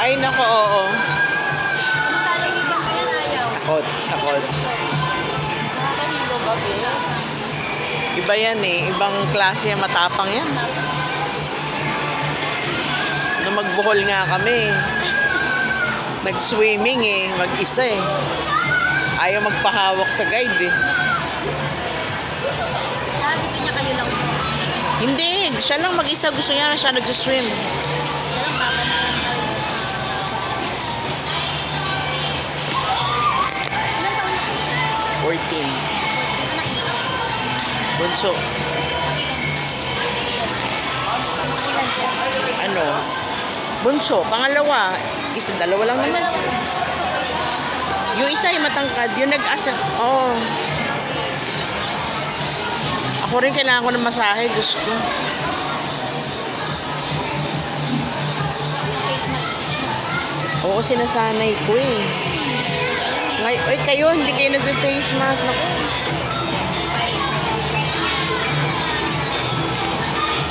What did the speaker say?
Ay, nako, oo. Samantalang ibang kaya ayaw. Takot, takot. Gusto. Nakakahilo ba, Bea? Iba yan eh. Ibang klase yan. Matapang yan. Nung magbuhol nga kami, nag-swimming eh. Mag-isa eh. Ayaw magpahawak sa guide eh. Gusto niya kayo lang to. Hindi. Siya lang mag-isa. Gusto niya na siya nag-swim. Kaya lang baka na lang tayo. Ilan taon na po siya? 14. Anak niya. Bunso. Ilan siya? Ano? Bunso. Pangalawa. Isa, dalawa lang naman. Yung isa ay matangkad. Yung nag-asa. Oh. Ako rin kailangan ko ng masahe. Diyos ko. Face mask siya. Oo, sinasanay ko eh. Ay, kayo, hindi kayo nag-face mask. Naku.